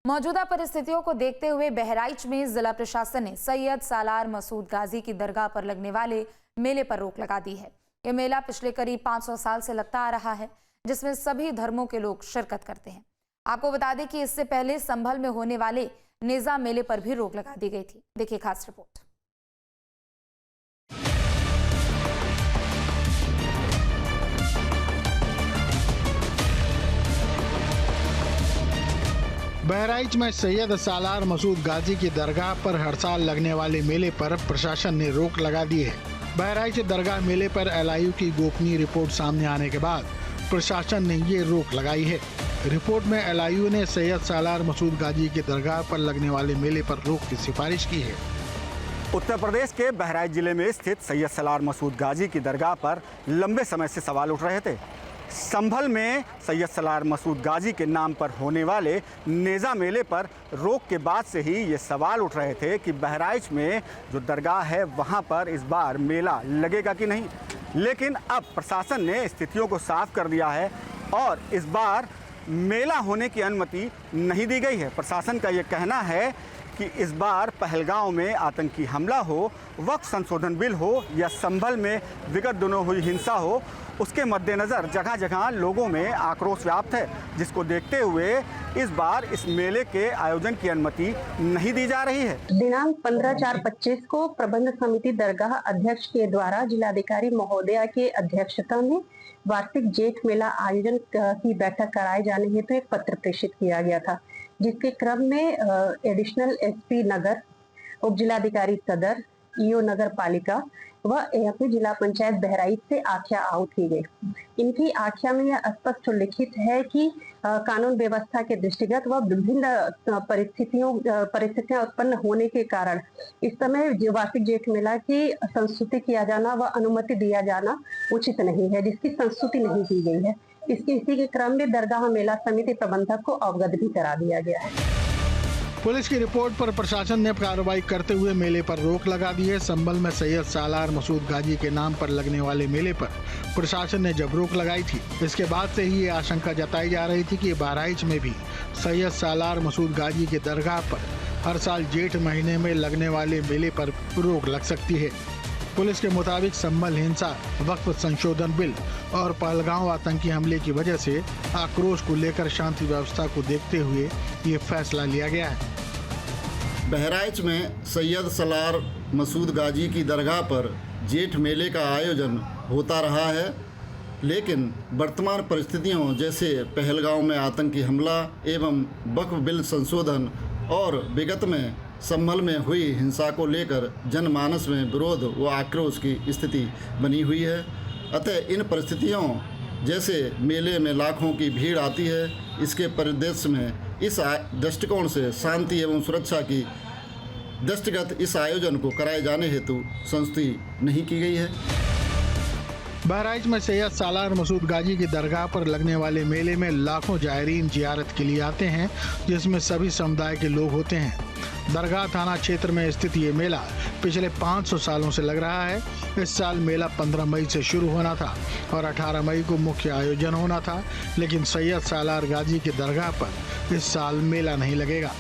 मौजूदा परिस्थितियों को देखते हुए बहराइच में जिला प्रशासन ने सैयद सालार मसूद गाजी की दरगाह पर लगने वाले मेले पर रोक लगा दी है। ये मेला पिछले करीब 500 साल से लगता आ रहा है, जिसमें सभी धर्मों के लोग शिरकत करते हैं। आपको बता दें कि इससे पहले संभल में होने वाले नेजा मेले पर भी रोक लगा दी गई थी। देखिए खास रिपोर्ट। बहराइच में सैयद सालार मसूद गाजी की दरगाह पर हर साल लगने वाले मेले पर प्रशासन ने रोक लगा दी है। बहराइच दरगाह मेले पर एलआईयू की गोपनीय रिपोर्ट सामने आने के बाद प्रशासन ने ये रोक लगाई है। रिपोर्ट में एलआईयू ने सैयद सालार मसूद गाजी की दरगाह पर लगने वाले मेले पर रोक की सिफारिश की है। उत्तर प्रदेश के बहराइच जिले में स्थित सैयद सालार मसूद गाजी की दरगाह पर लंबे समय से सवाल उठ रहे थे। संभल में सैयद सालार मसूद गाजी के नाम पर होने वाले नेजा मेले पर रोक के बाद से ही ये सवाल उठ रहे थे कि बहराइच में जो दरगाह है वहाँ पर इस बार मेला लगेगा कि नहीं। लेकिन अब प्रशासन ने स्थितियों को साफ कर दिया है और इस बार मेला होने की अनुमति नहीं दी गई है। प्रशासन का ये कहना है कि इस बार पहलगांव में आतंकी हमला हो, वक्फ संशोधन बिल हो या संभल में विगत दिनों हुई हिंसा हो, उसके मद्देनज़र जगह जगह लोगों में आक्रोश व्याप्त है, जिसको देखते हुए इस बार इस मेले के आयोजन की अनुमति नहीं दी जा रही है। दिनांक 15/4/25 को प्रबंध समिति दरगाह अध्यक्ष के द्वारा जिलाधिकारी महोदया के अध्यक्षता में वार्षिक जेठ मेला आयोजन की बैठक कराए जाने हेतु एक पत्र प्रेषित किया गया था, जिसके क्रम में एडिशनल एसपी नगर, उप जिलाधिकारी सदर, ईओ नगर पालिका व एएपी जिला पंचायत बहराइच से आख्या आहूत की गई। इनकी आख्या में यह स्पष्ट उल्लिखित है कि कानून व्यवस्था के दृष्टिगत व विभिन्न परिस्थितियां उत्पन्न होने के कारण इस समय वार्षिक जेठ मेला की संस्तुति किया जाना व अनुमति दिया जाना उचित नहीं है, जिसकी संस्तुति नहीं की गई है। इसी के क्रम में दरगाह मेला समिति प्रबंधक को अवगत भी करा दिया गया है। पुलिस की रिपोर्ट पर प्रशासन ने कार्रवाई करते हुए मेले पर रोक लगा दी है। संभल में सैयद सालार मसूद गाजी के नाम पर लगने वाले मेले पर प्रशासन ने जब रोक लगाई थी, इसके बाद से ही ये आशंका जताई जा रही थी कि बहराइच में भी सैयद सालार मसूद गाजी के दरगाह पर हर साल जेठ महीने में लगने वाले मेले पर रोक लग सकती है। पुलिस के मुताबिक संभल हिंसा, वक्फ संशोधन बिल और पहलगांव आतंकी हमले की वजह से आक्रोश को लेकर शांति व्यवस्था को देखते हुए ये फैसला लिया गया है। बहराइच में सैयद सालार मसूद गाजी की दरगाह पर जेठ मेले का आयोजन होता रहा है, लेकिन वर्तमान परिस्थितियों जैसे पहलगांव में आतंकी हमला एवं वक्फ बिल संशोधन और विगत में संभल में हुई हिंसा को लेकर जनमानस में विरोध व आक्रोश की स्थिति बनी हुई है। अतः इन परिस्थितियों जैसे मेले में लाखों की भीड़ आती है, इसके परिदृश्य में इस दृष्टिकोण से शांति एवं सुरक्षा की दृष्टिगत इस आयोजन को कराए जाने हेतु संस्तुति नहीं की गई है। बहराइच में सैयद सालार मसूद गाजी की दरगाह पर लगने वाले मेले में लाखों जायरीन जियारत के लिए आते हैं, जिसमें सभी समुदाय के लोग होते हैं। दरगाह थाना क्षेत्र में स्थित ये मेला पिछले 500 सालों से लग रहा है। इस साल मेला 15 मई से शुरू होना था और 18 मई को मुख्य आयोजन होना था, लेकिन सैयद सालार गाजी की दरगाह पर इस साल मेला नहीं लगेगा।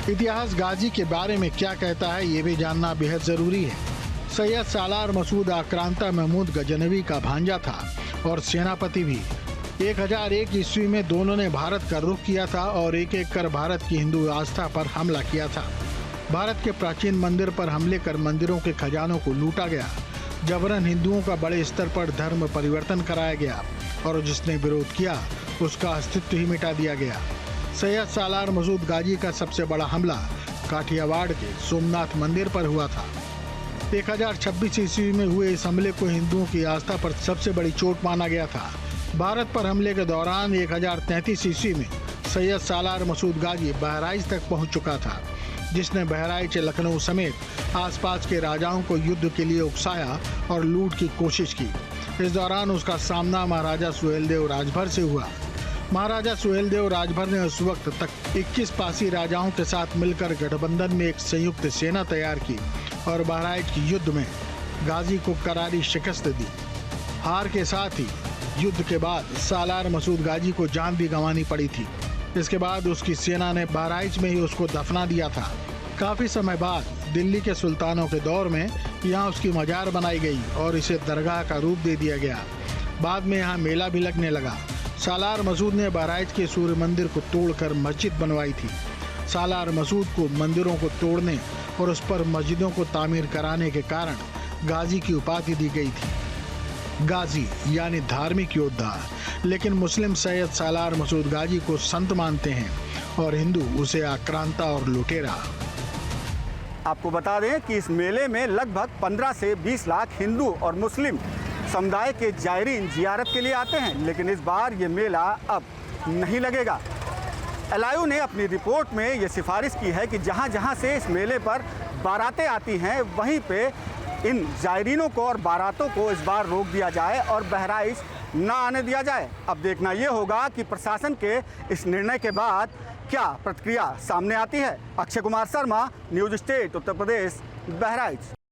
इतिहास गाजी के बारे में क्या कहता है, ये भी जानना बेहद जरूरी है। सैयद सालार मसूद आक्रांता महमूद गजनवी का भांजा था और सेनापति भी। 1001 ईस्वी में दोनों ने भारत का रुख किया था और एक एक कर भारत की हिंदू आस्था पर हमला किया था। भारत के प्राचीन मंदिर पर हमले कर मंदिरों के खजानों को लूटा गया। जबरन हिंदुओं का बड़े स्तर पर धर्म परिवर्तन कराया गया और जिसने विरोध किया उसका अस्तित्व ही मिटा दिया गया। सैयद सालार मसूद गाजी का सबसे बड़ा हमला काठियावाड़ के सोमनाथ मंदिर पर हुआ था। 1026 ईस्वी में हुए इस हमले को हिंदुओं की आस्था पर सबसे बड़ी चोट माना गया था। भारत पर हमले के दौरान 1033 ईस्वी में सैयद सालार मसूद गाजी बहराइच तक पहुंच चुका था, जिसने बहराइच, लखनऊ समेत आसपास के राजाओं को युद्ध के लिए उकसाया और लूट की कोशिश की। इस दौरान उसका सामना महाराजा सुहेलदेव राजभर से हुआ। महाराजा सुहेलदेव राजभर ने उस वक्त तक 21 पासी राजाओं के साथ मिलकर गठबंधन में एक संयुक्त सेना तैयार की और बहराइच के युद्ध में गाजी को करारी शिकस्त दी। हार के साथ ही युद्ध के बाद सालार मसूद गाजी को जान भी गंवानी पड़ी थी। इसके बाद उसकी सेना ने बहराइच में ही उसको दफना दिया था। काफी समय बाद दिल्ली के सुल्तानों के दौर में यहाँ उसकी मजार बनाई गई और इसे दरगाह का रूप दे दिया गया। बाद में यहाँ मेला भी लगने लगा। सालार मसूद ने बहराइच के सूर्य मंदिर को तोड़कर मस्जिद बनवाई थी। सालार मसूद को मंदिरों को तोड़ने और उस पर मस्जिदों को तामीर कराने के कारण गाजी की उपाधि दी गई थी। गाजी यानी धार्मिक योद्धा, लेकिन मुस्लिम सैयद सालार मसूद गाजी को संत मानते हैं और हिंदू उसे आक्रांता और लुटेरा। आपको बता दें कि इस मेले में लगभग 15 से 20 लाख हिंदू और मुस्लिम समुदाय के जायरीन जियारत के लिए आते हैं, लेकिन इस बार ये मेला अब नहीं लगेगा। एलआईयू ने अपनी रिपोर्ट में ये सिफारिश की है कि जहाँ जहाँ से इस मेले पर बारातें आती हैं वहीं पे इन जायरीनों को और बारातों को इस बार रोक दिया जाए और बहराइच ना आने दिया जाए। अब देखना ये होगा कि प्रशासन के इस निर्णय के बाद क्या प्रतिक्रिया सामने आती है। Akshay Kumar Sharma, news state, Uttar Pradesh, Bahraich.